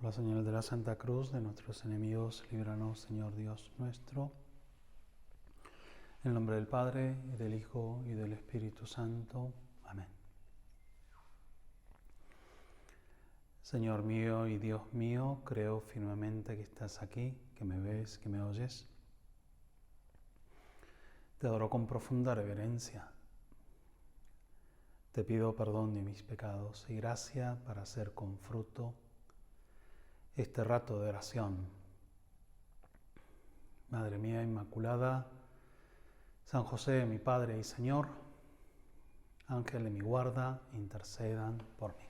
Por la señal de la Santa Cruz de nuestros enemigos, líbranos, Señor Dios nuestro. En el nombre del Padre, y del Hijo, y del Espíritu Santo. Amén. Señor mío y Dios mío, creo firmemente que estás aquí, que me ves, que me oyes. Te adoro con profunda reverencia. Te pido perdón de mis pecados y gracia para hacer con fruto este rato de oración. Madre mía Inmaculada, San José, mi Padre y Señor, Ángel de mi guarda, intercedan por mí.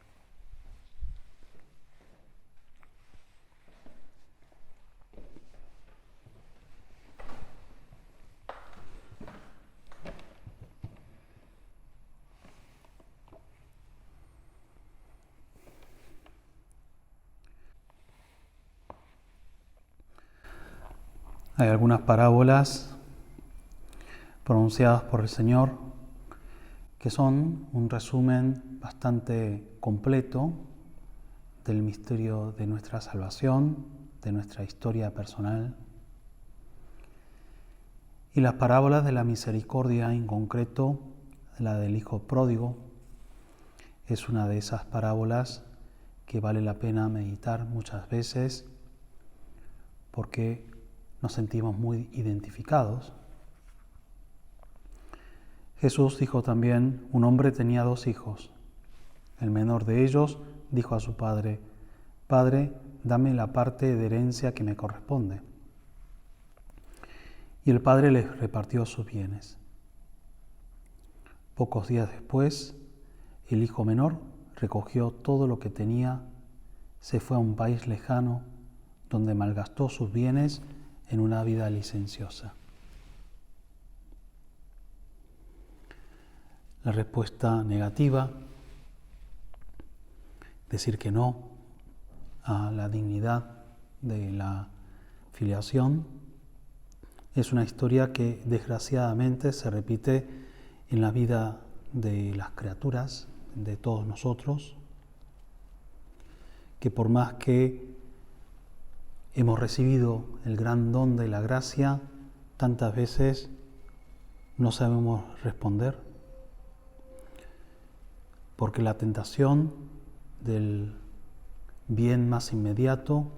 Hay algunas parábolas pronunciadas por el Señor que son un resumen bastante completo del misterio de nuestra salvación, de nuestra historia personal. Y las parábolas de la misericordia, en concreto la del Hijo Pródigo, es una de esas parábolas que vale la pena meditar muchas veces porque nos sentimos muy identificados. Jesús dijo también: un hombre tenía 2 hijos. El menor de ellos dijo a su padre: Padre, dame la parte de herencia que me corresponde. Y el padre les repartió sus bienes. Pocos días después, el hijo menor recogió todo lo que tenía, se fue a un país lejano, donde malgastó sus bienes en una vida licenciosa. La respuesta negativa, decir que no a la dignidad de la filiación, es una historia que desgraciadamente se repite en la vida de las criaturas, de todos nosotros, que por más que hemos recibido el gran don de la gracia, tantas veces no sabemos responder, porque la tentación del bien más inmediato,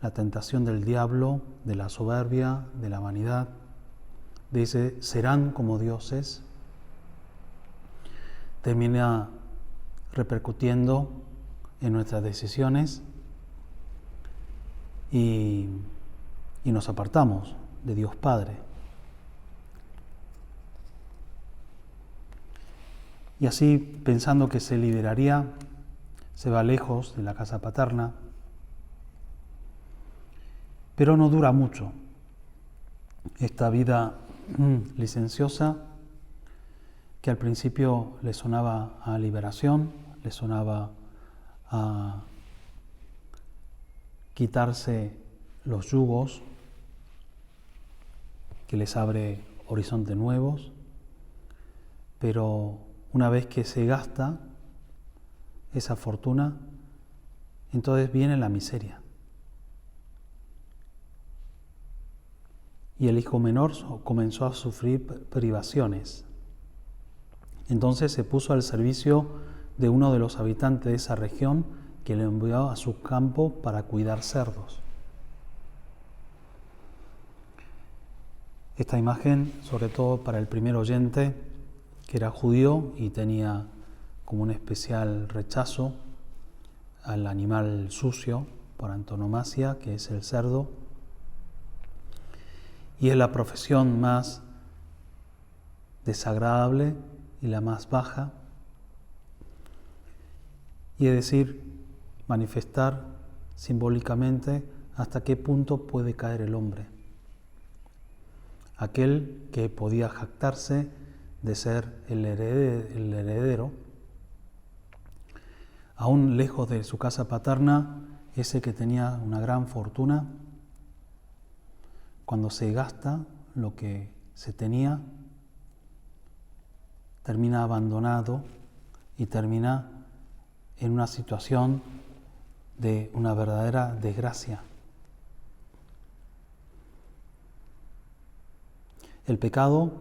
la tentación del diablo, de la soberbia, de la vanidad, de ese serán como dioses, termina repercutiendo en nuestras decisiones y nos apartamos de Dios Padre. Y así, pensando que se liberaría, se va lejos de la casa paterna, pero no dura mucho. Esta vida licenciosa, que al principio le sonaba a liberación, le sonaba a quitarse los yugos, que les abre horizontes nuevos, pero una vez que se gasta esa fortuna, entonces viene la miseria. Y el hijo menor comenzó a sufrir privaciones. Entonces se puso al servicio de uno de los habitantes de esa región, que le envió a su campo para cuidar cerdos. Esta imagen, sobre todo para el primer oyente, que era judío y tenía como un especial rechazo al animal sucio por antonomasia, que es el cerdo, y es la profesión más desagradable y la más baja, y es decir, manifestar simbólicamente hasta qué punto puede caer el hombre. Aquel que podía jactarse de ser el heredero, aún lejos de su casa paterna, ese que tenía una gran fortuna, cuando se gasta lo que se tenía, termina abandonado y termina en una situación de una verdadera desgracia. El pecado,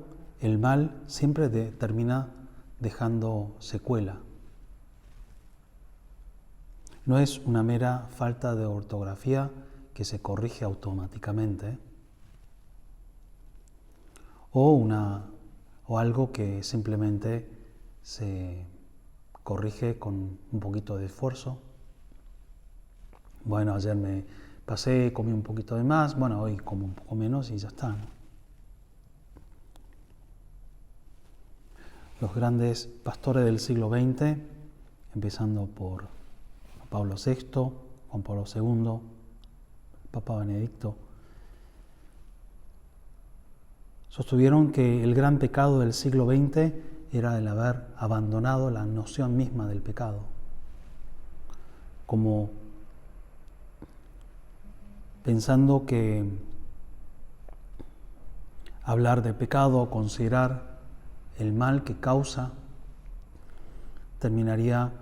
el mal, siempre termina dejando secuela. No es una mera falta de ortografía que se corrige automáticamente, o algo que simplemente se corrige con un poquito de esfuerzo. Bueno, ayer me pasé, comí un poquito de más, bueno, hoy como un poco menos y ya está, ¿no? Los grandes pastores del siglo XX, empezando por Pablo VI, Juan Pablo II, Papa Benedicto, sostuvieron que el gran pecado del siglo XX era el haber abandonado la noción misma del pecado, como pensando que hablar de pecado, considerar el mal que causa, terminaría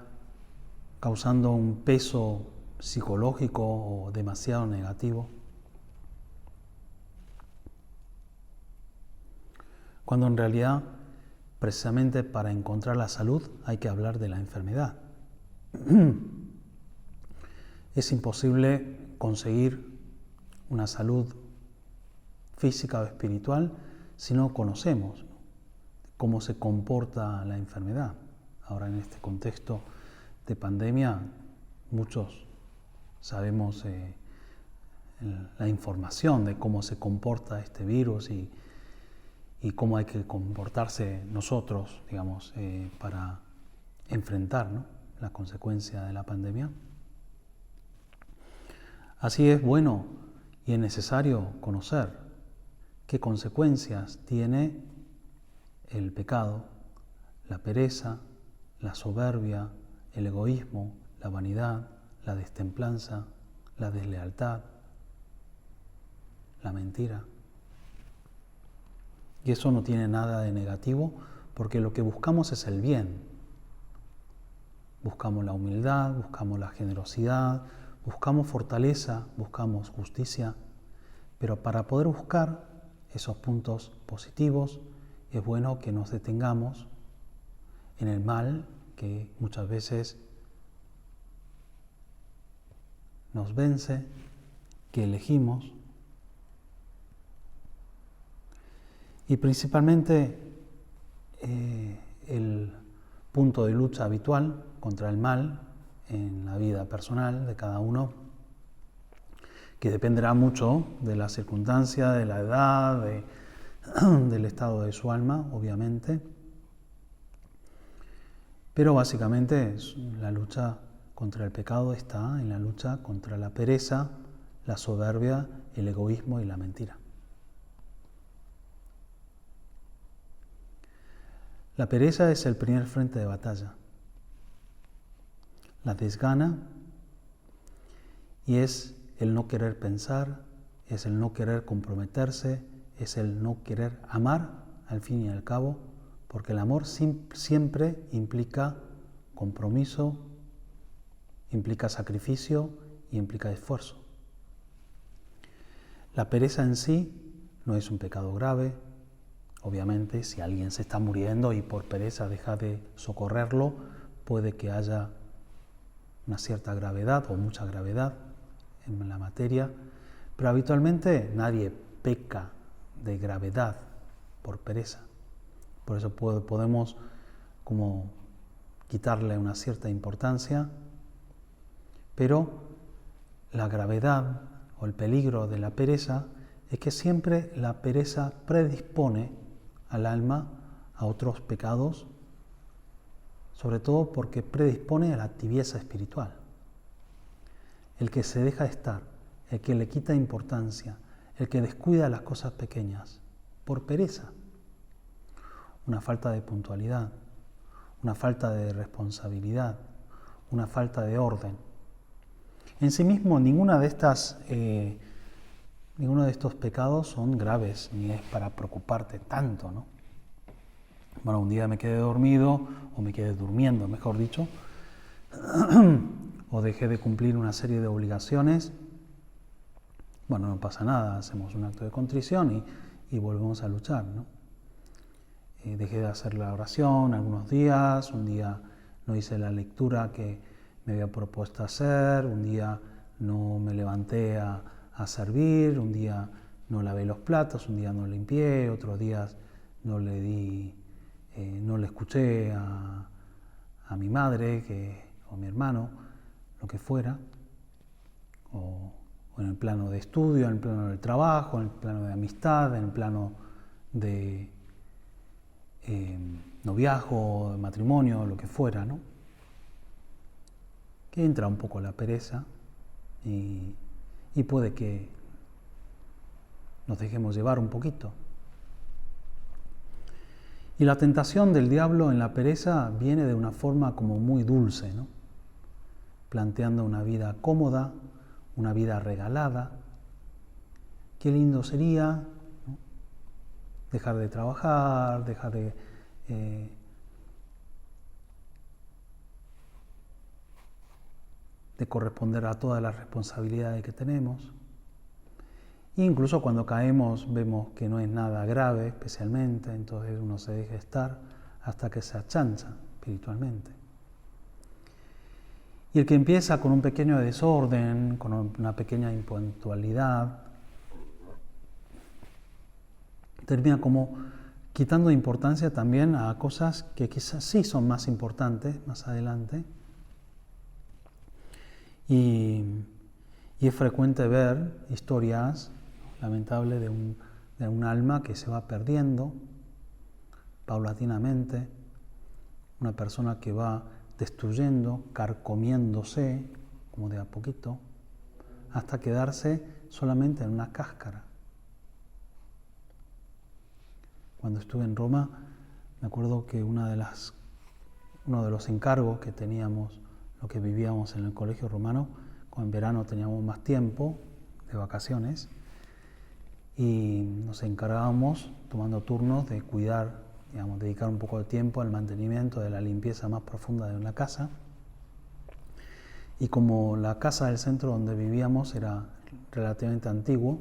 causando un peso psicológico o demasiado negativo. Cuando en realidad, precisamente para encontrar la salud, hay que hablar de la enfermedad. Es imposible conseguir una salud física o espiritual si no conocemos cómo se comporta la enfermedad. Ahora, en este contexto de pandemia, muchos sabemos la información de cómo se comporta este virus y cómo hay que comportarse nosotros, digamos, para enfrentar, ¿no?, la consecuencia de la pandemia. Así es bueno y es necesario conocer qué consecuencias tiene el pecado, la pereza, la soberbia, el egoísmo, la vanidad, la destemplanza, la deslealtad, la mentira. Y eso no tiene nada de negativo, porque lo que buscamos es el bien. Buscamos la humildad, buscamos la generosidad, buscamos fortaleza, buscamos justicia, pero para poder buscar esos puntos positivos es bueno que nos detengamos en el mal que muchas veces nos vence, que elegimos, y principalmente el punto de lucha habitual contra el mal en la vida personal de cada uno, que dependerá mucho de la circunstancia, de la edad, del estado de su alma, obviamente. Pero básicamente la lucha contra el pecado está en la lucha contra la pereza, la soberbia, el egoísmo y la mentira. La pereza es el primer frente de batalla. La desgana y es el no querer pensar, es el no querer comprometerse, es el no querer amar al fin y al cabo, porque el amor siempre implica compromiso, implica sacrificio y implica esfuerzo. La pereza en sí no es un pecado grave. Obviamente, si alguien se está muriendo y por pereza deja de socorrerlo, puede que haya una cierta gravedad o mucha gravedad en la materia, pero habitualmente nadie peca de gravedad por pereza. Por eso podemos como quitarle una cierta importancia, pero la gravedad o el peligro de la pereza es que siempre la pereza predispone al alma a otros pecados, sobre todo porque predispone a la tibieza espiritual. El que se deja estar, el que le quita importancia, el que descuida las cosas pequeñas, por pereza, una falta de puntualidad, una falta de responsabilidad, una falta de orden. En sí mismo ninguno de estos pecados son graves, ni es para preocuparte tanto, ¿no? Bueno, un día me quedé dormido, o me quedé durmiendo, mejor dicho, o dejé de cumplir una serie de obligaciones, bueno, no pasa nada, hacemos un acto de contrición y volvemos a luchar, ¿no? Dejé de hacer la oración algunos días, un día no hice la lectura que me había propuesto hacer, un día no me levanté a servir, un día no lavé los platos, un día no limpié, otros días no le escuché a mi madre o a mi hermano, lo que fuera, o en el plano de estudio, en el plano del trabajo, en el plano de amistad, en el plano de noviazgo, de matrimonio, lo que fuera, ¿no? Que entra un poco la pereza y puede que nos dejemos llevar un poquito. Y la tentación del diablo en la pereza viene de una forma como muy dulce, ¿no? Planteando una vida cómoda, una vida regalada. Qué lindo sería, ¿no? Dejar de trabajar, dejar de corresponder a todas las responsabilidades que tenemos. E incluso cuando caemos vemos que no es nada grave especialmente, entonces uno se deja estar hasta que se achancha espiritualmente. Y el que empieza con un pequeño desorden, con una pequeña impuntualidad, termina como quitando importancia también a cosas que quizás sí son más importantes más adelante. Y es frecuente ver historias lamentables de un alma que se va perdiendo paulatinamente, una persona que va destruyendo, carcomiéndose, como de a poquito, hasta quedarse solamente en una cáscara. Cuando estuve en Roma, me acuerdo que uno de los encargos que teníamos, lo que vivíamos en el colegio romano, en verano teníamos más tiempo de vacaciones y nos encargábamos, tomando turnos, de cuidar, dedicar un poco de tiempo al mantenimiento de la limpieza más profunda de una casa. Y como la casa del centro donde vivíamos era relativamente antiguo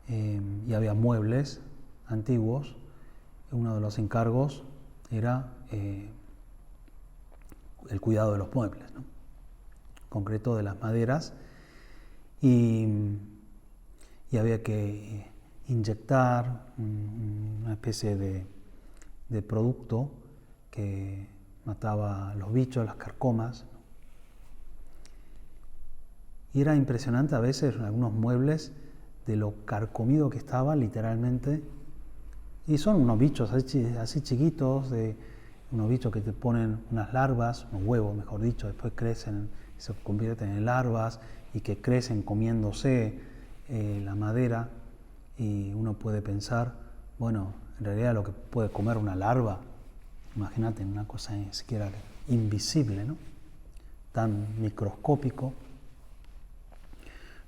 y había muebles antiguos, uno de los encargos era el cuidado de los muebles, ¿no? En concreto de las maderas, y había que inyectar una especie de producto que mataba los bichos, las carcomas. Y era impresionante a veces algunos muebles de lo carcomido que estaba literalmente. Y son unos bichos así chiquitos, unos bichos que te ponen unas larvas, unos huevos mejor dicho, después crecen, se convierten en larvas y que crecen comiéndose la madera. Y uno puede pensar, bueno, en realidad lo que puede comer una larva, imagínate, una cosa ni siquiera invisible, ¿no? Tan microscópico.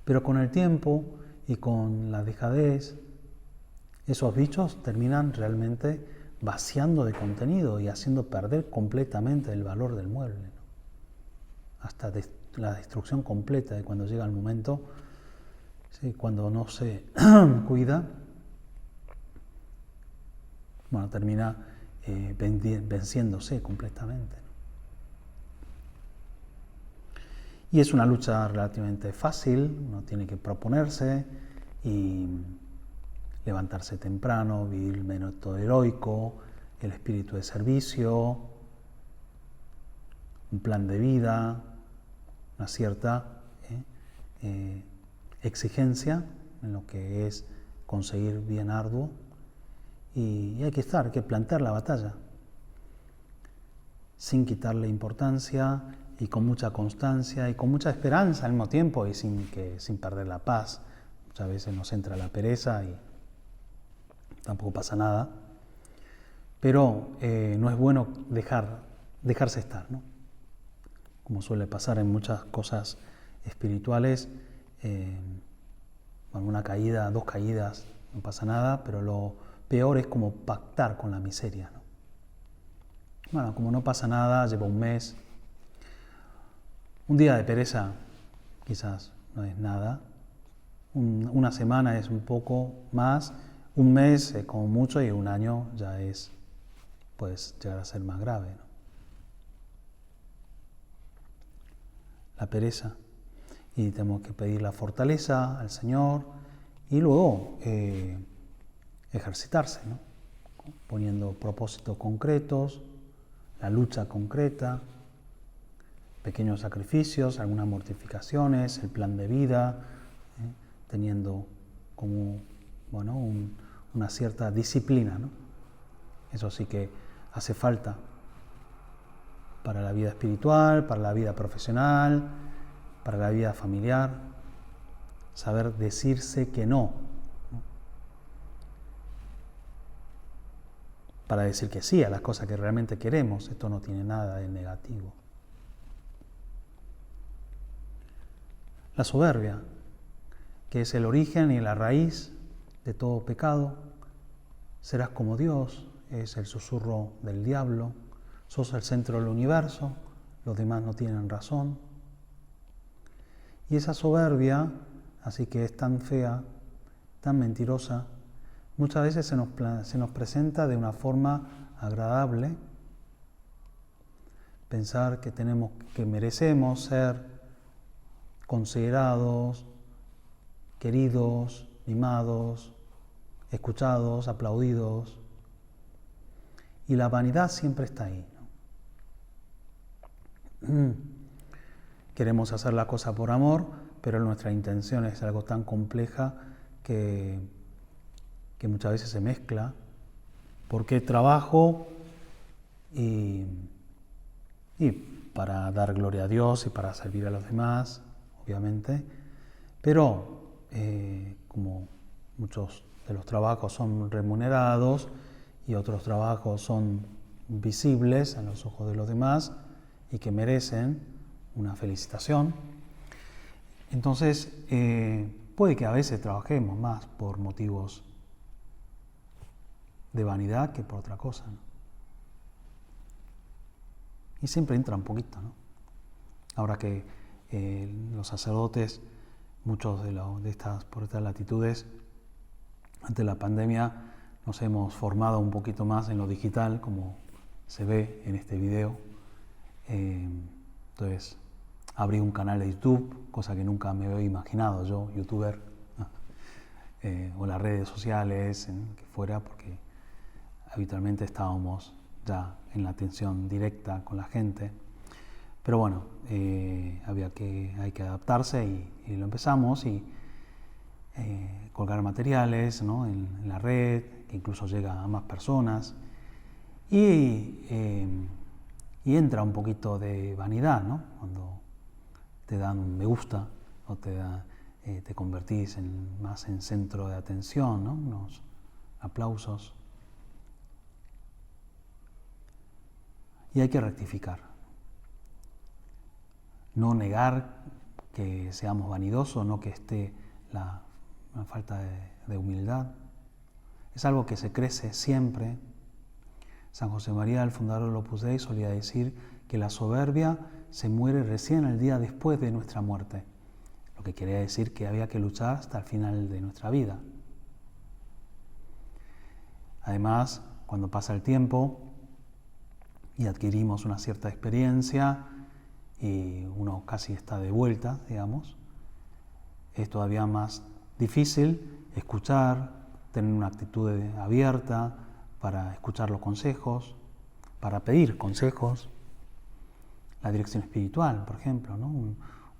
Pero con el tiempo y con la dejadez, esos bichos terminan realmente vaciando de contenido y haciendo perder completamente el valor del mueble, ¿no? Hasta la destrucción completa de cuando llega el momento, ¿sí? Cuando no se cuida, bueno, termina venciéndose completamente, ¿no? Y es una lucha relativamente fácil, uno tiene que proponerse y levantarse temprano, vivir el método heroico, el espíritu de servicio, un plan de vida, una cierta exigencia en lo que es conseguir bien arduo, y hay que plantear la batalla sin quitarle importancia y con mucha constancia y con mucha esperanza al mismo tiempo y sin perder la paz. Muchas veces nos entra la pereza y tampoco pasa nada, pero no es bueno dejarse estar, ¿no? Como suele pasar en muchas cosas espirituales, una caída, 2 caídas, no pasa nada, pero lo peor es como pactar con la miseria, ¿no? Bueno, como no pasa nada, lleva un mes, Un día de pereza quizás no es nada, una semana es un poco más, un mes es como mucho y un año ya puede llegar a ser más grave, ¿no? La pereza. Y tenemos que pedir la fortaleza al Señor y luego ejercitarse, ¿no? Poniendo propósitos concretos, la lucha concreta, pequeños sacrificios, algunas mortificaciones, el plan de vida, teniendo como una cierta disciplina, ¿no? Eso sí que hace falta para la vida espiritual, para la vida profesional, para la vida familiar, saber decirse que no, para decir que sí a las cosas que realmente queremos. Esto no tiene nada de negativo. La soberbia, que es el origen y la raíz de todo pecado. Serás como Dios, es el susurro del diablo. Sos el centro del universo, los demás no tienen razón. Y esa soberbia, así que es tan fea, tan mentirosa, muchas veces se nos presenta de una forma agradable. Pensar que merecemos ser considerados, queridos, mimados, escuchados, aplaudidos. Y la vanidad siempre está ahí, ¿no? Queremos hacer la cosa por amor, pero nuestra intención es algo tan compleja que muchas veces se mezcla. Porque trabajo y para dar gloria a Dios y para servir a los demás, obviamente, pero como muchos de los trabajos son remunerados y otros trabajos son visibles a los ojos de los demás y que merecen una felicitación, entonces puede que a veces trabajemos más por motivos de vanidad que por otra cosa, ¿no? Y siempre entra un poquito, ¿no? Ahora que los sacerdotes, muchos por estas latitudes, ante la pandemia, nos hemos formado un poquito más en lo digital, como se ve en este video. Entonces, abrí un canal de YouTube, cosa que nunca me había imaginado yo, youtuber, o las redes sociales, que fuera, porque habitualmente estábamos ya en la atención directa con la gente. Pero bueno, hay que adaptarse y lo empezamos y colgar materiales, ¿no? en la red, que incluso llega a más personas. Y entra un poquito de vanidad, ¿no? Cuando te dan un me gusta o te convertís más en centro de atención, ¿no? Unos aplausos. Y hay que rectificar. No negar que seamos vanidosos, no que esté la falta de humildad. Es algo que se crece siempre. San José María, el fundador del Opus Dei, solía decir que la soberbia se muere recién el día después de nuestra muerte, lo que quería decir que había que luchar hasta el final de nuestra vida. Además, cuando pasa el tiempo y adquirimos una cierta experiencia y uno casi está de vuelta, digamos, es todavía más difícil escuchar, tener una actitud abierta para escuchar los consejos, para pedir consejos. La dirección espiritual, por ejemplo, ¿no?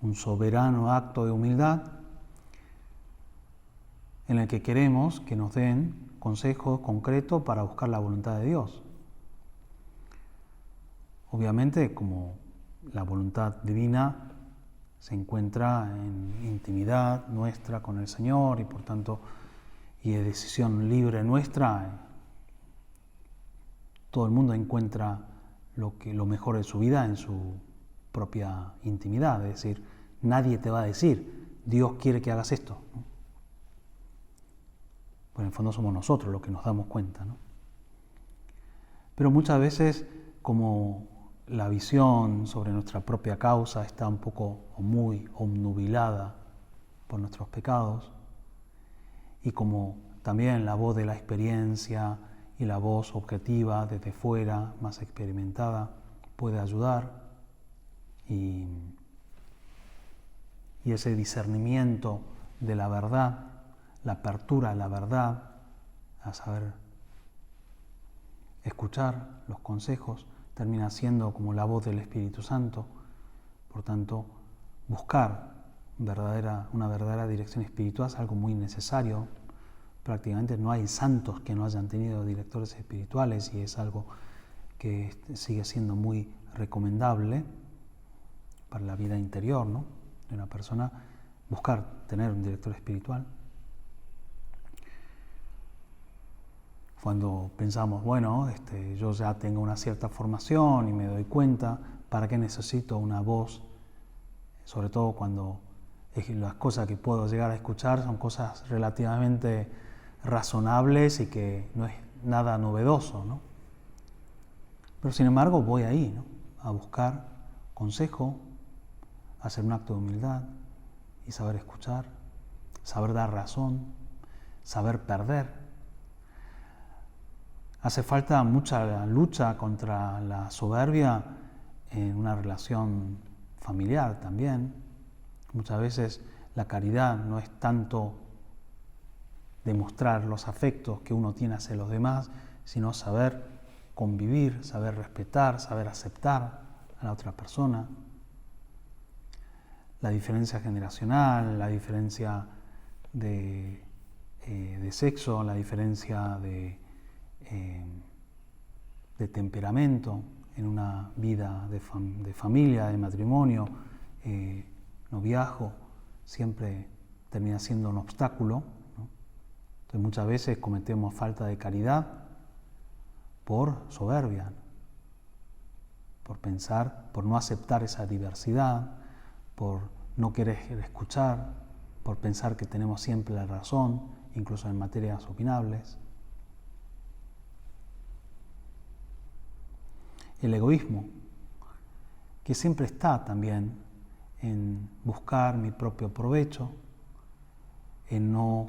Un soberano acto de humildad en el que queremos que nos den consejos concretos para buscar la voluntad de Dios. Obviamente, como la voluntad divina se encuentra en intimidad nuestra con el Señor y por tanto, y de decisión libre nuestra, todo el mundo encuentra lo mejor de su vida en su propia intimidad, es decir, nadie te va a decir, Dios quiere que hagas esto, ¿no? Pues en el fondo somos nosotros los que nos damos cuenta, ¿no? Pero muchas veces, como la visión sobre nuestra propia causa está un poco o muy obnubilada por nuestros pecados, y como también la voz de la experiencia y la voz objetiva desde fuera, más experimentada, puede ayudar, y ese discernimiento de la verdad, la apertura a la verdad, a saber escuchar los consejos, termina siendo como la voz del Espíritu Santo. Por tanto, buscar una verdadera dirección espiritual es algo muy necesario. Prácticamente no hay santos que no hayan tenido directores espirituales, y es algo que sigue siendo muy recomendable para la vida interior, ¿no?, de una persona, buscar tener un director espiritual. Cuando pensamos, bueno, yo ya tengo una cierta formación y me doy cuenta, ¿para qué necesito una voz? Sobre todo cuando las cosas que puedo llegar a escuchar son cosas relativamente razonables y que no es nada novedoso, ¿no? Pero sin embargo voy ahí, ¿no?, a buscar consejo, a hacer un acto de humildad y saber escuchar, saber dar razón, saber perder. Hace falta mucha lucha contra la soberbia en una relación familiar también. Muchas veces la caridad no es tanto demostrar los afectos que uno tiene hacia los demás, sino saber convivir, saber respetar, saber aceptar a la otra persona. La diferencia generacional, la diferencia de sexo, la diferencia de temperamento en una vida de familia, de matrimonio, noviazgo, siempre termina siendo un obstáculo, ¿no? Entonces muchas veces cometemos falta de caridad por soberbia, por pensar, por no aceptar esa diversidad, por no querer escuchar, por pensar que tenemos siempre la razón, incluso en materias opinables. El egoísmo, que siempre está también en buscar mi propio provecho, en no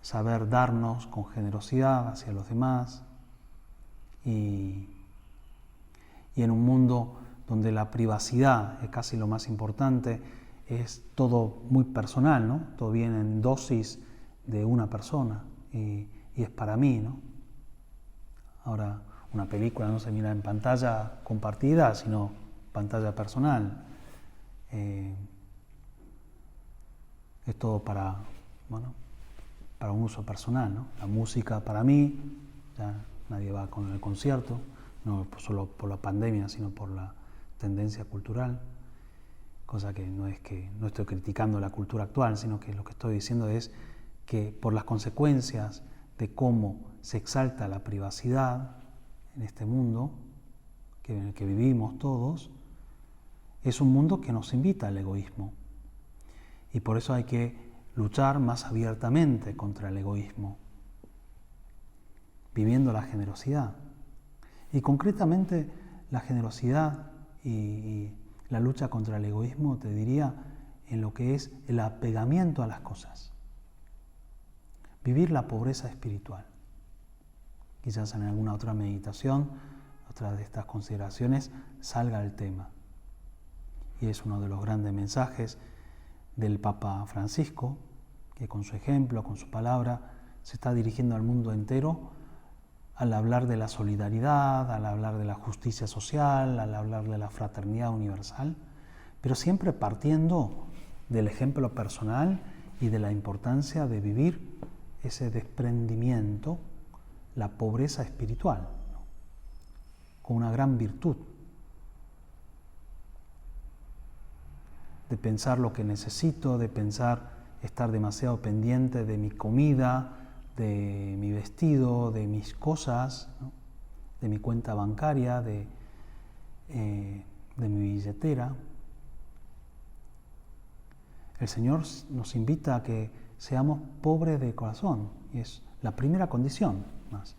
saber darnos con generosidad hacia los demás, y en un mundo donde la privacidad es casi lo más importante, es todo muy personal, ¿no? Todo viene en dosis de una persona y es para mí, ¿no? Ahora, una película no se mira en pantalla compartida, sino pantalla personal. Es todo para un uso personal, ¿no? La música para mí, ya nadie va con el concierto, no solo por la pandemia, sino por la tendencia cultural, cosa que no estoy criticando la cultura actual, sino que lo que estoy diciendo es que por las consecuencias de cómo se exalta la privacidad en este mundo en el que vivimos todos, es un mundo que nos invita al egoísmo. Y por eso hay que luchar más abiertamente contra el egoísmo, viviendo la generosidad. Y concretamente la generosidad y la lucha contra el egoísmo, te diría, en lo que es el apegamiento a las cosas. Vivir la pobreza espiritual. Quizás en alguna otra meditación, otra de estas consideraciones, salga el tema. Y es uno de los grandes mensajes del Papa Francisco, que con su ejemplo, con su palabra, se está dirigiendo al mundo entero al hablar de la solidaridad, al hablar de la justicia social, al hablar de la fraternidad universal, pero siempre partiendo del ejemplo personal y de la importancia de vivir ese desprendimiento, la pobreza espiritual, ¿no?, con una gran virtud de pensar lo que necesito, de pensar estar demasiado pendiente de mi comida, de mi vestido, de mis cosas, ¿no?, de mi cuenta bancaria, de mi billetera. El Señor nos invita a que seamos pobres de corazón, y es la primera condición más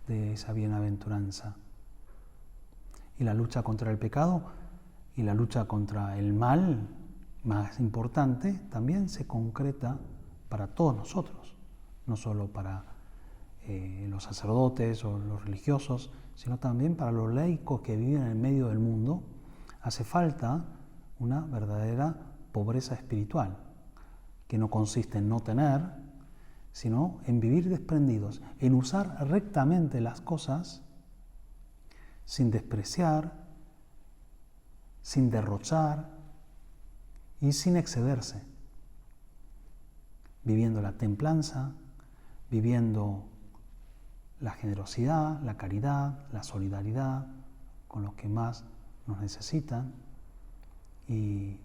de esa bienaventuranza. Y la lucha contra el pecado y la lucha contra el mal, más importante, también se concreta para todos nosotros, no solo para los sacerdotes o los religiosos, sino también para los laicos que viven en el medio del mundo. Hace falta una verdadera pobreza espiritual, que no consiste en no tener, sino en vivir desprendidos, en usar rectamente las cosas sin despreciar, sin derrochar y sin excederse, viviendo la templanza, viviendo la generosidad, la caridad, la solidaridad con los que más nos necesitan y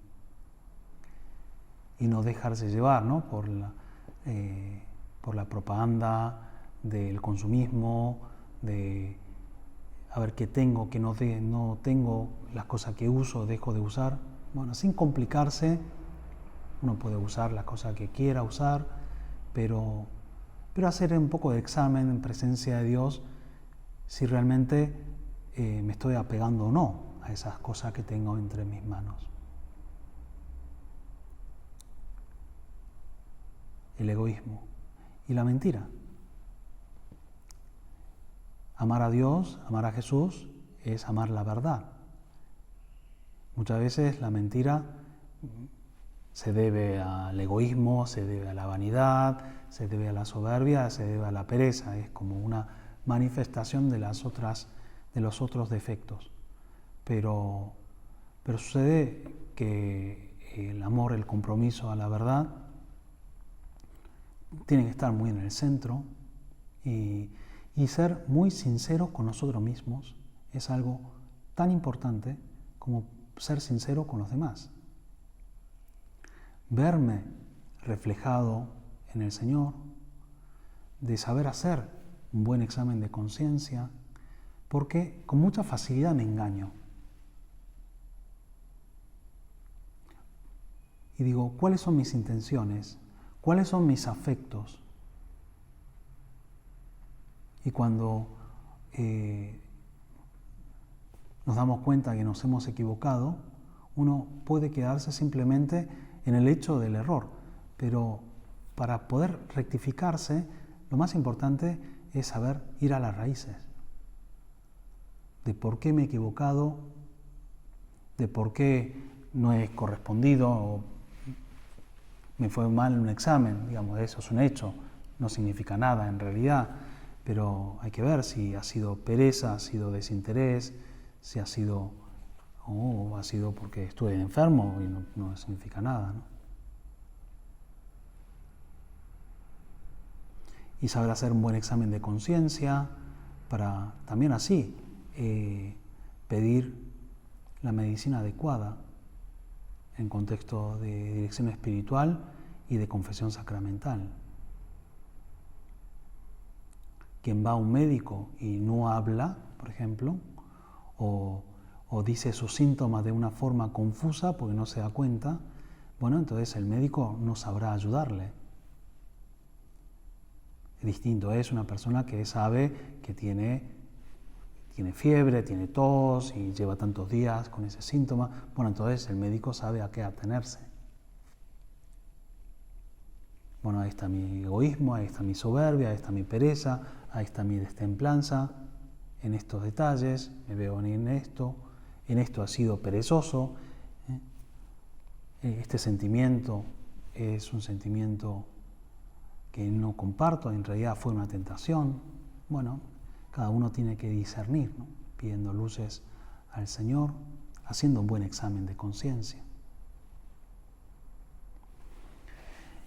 no dejarse llevar, ¿no? por la propaganda del consumismo, de a ver qué tengo, qué no tengo, las cosas que uso, dejo de usar. Bueno, sin complicarse, uno puede usar las cosas que quiera usar, pero hacer un poco de examen en presencia de Dios si realmente me estoy apegando o no a esas cosas que tengo entre mis manos. El egoísmo y la mentira. Amar a Dios, amar a Jesús, es amar la verdad. Muchas veces la mentira se debe al egoísmo, se debe a la vanidad, se debe a la soberbia, se debe a la pereza. Es como una manifestación de los otros defectos. Pero sucede que el amor, el compromiso a la verdad, tiene que estar muy en el centro y ser muy sinceros con nosotros mismos es algo tan importante como ser sincero con los demás. Verme reflejado en el Señor, de saber hacer un buen examen de conciencia, porque con mucha facilidad me engaño. Y digo, ¿cuáles son mis intenciones? ¿Cuáles son mis afectos? Y cuando nos damos cuenta que nos hemos equivocado, uno puede quedarse simplemente en el hecho del error, pero para poder rectificarse, lo más importante es saber ir a las raíces de por qué me he equivocado, de por qué no he correspondido o me fue mal en un examen. Digamos, eso es un hecho, no significa nada en realidad, pero hay que ver si ha sido pereza, ha sido desinterés, si ha sido ha sido porque estuve enfermo y no significa nada, ¿no? Y saber hacer un buen examen de conciencia para también así pedir la medicina adecuada en contexto de dirección espiritual y de confesión sacramental. Quien va a un médico y no habla, por ejemplo, o dice sus síntomas de una forma confusa porque no se da cuenta, bueno, entonces el médico no sabrá ayudarle. Distinto es una persona que sabe que tiene fiebre, tiene tos y lleva tantos días con ese síntoma. Bueno, entonces el médico sabe a qué atenerse. Bueno, ahí está mi egoísmo, ahí está mi soberbia, ahí está mi pereza, ahí está mi destemplanza. En estos detalles me veo en esto ha sido perezoso. Este sentimiento es un sentimiento que no comparto, en realidad fue una tentación. Bueno, cada uno tiene que discernir, ¿no? Pidiendo luces al Señor, haciendo un buen examen de conciencia.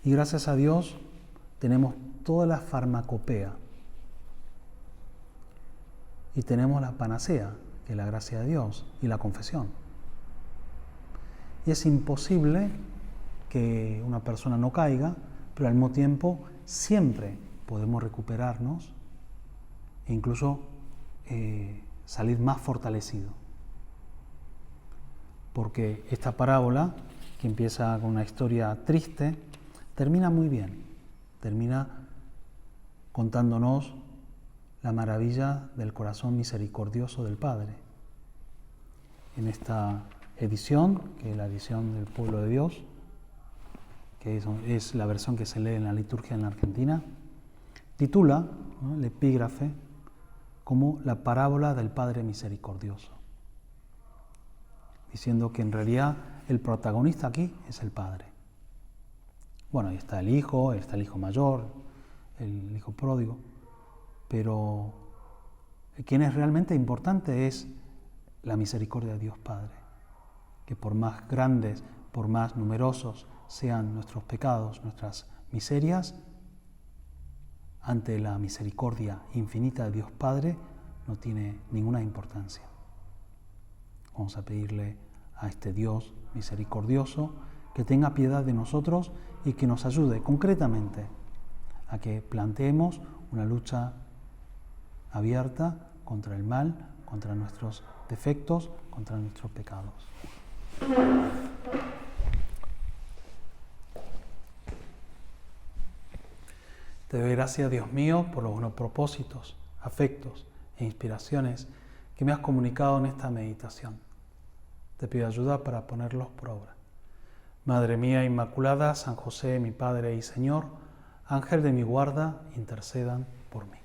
Y gracias a Dios tenemos toda la farmacopea y tenemos la panacea, que es la gracia de Dios y la confesión. Y es imposible que una persona no caiga, pero al mismo tiempo siempre podemos recuperarnos e incluso salir más fortalecido. Porque esta parábola, que empieza con una historia triste, termina muy bien. Termina contándonos la maravilla del corazón misericordioso del Padre, en esta edición, que es la edición del Pueblo de Dios, que es la versión que se lee en la liturgia en la Argentina, titula, ¿no?, el epígrafe como la parábola del Padre Misericordioso, diciendo que en realidad el protagonista aquí es el Padre. Bueno, ahí está el Hijo mayor, el Hijo pródigo, pero quien es realmente importante es la misericordia de Dios Padre, que por más grandes, por más numerosos sean nuestros pecados, nuestras miserias, ante la misericordia infinita de Dios Padre no tiene ninguna importancia. Vamos a pedirle a este Dios misericordioso que tenga piedad de nosotros y que nos ayude concretamente a que planteemos una lucha abierta contra el mal, contra nuestros defectos, contra nuestros pecados. Te doy gracias, Dios mío, por los buenos propósitos, afectos e inspiraciones que me has comunicado en esta meditación. Te pido ayuda para ponerlos por obra. Madre mía Inmaculada, San José, mi Padre y Señor, Ángel de mi guarda, intercedan por mí.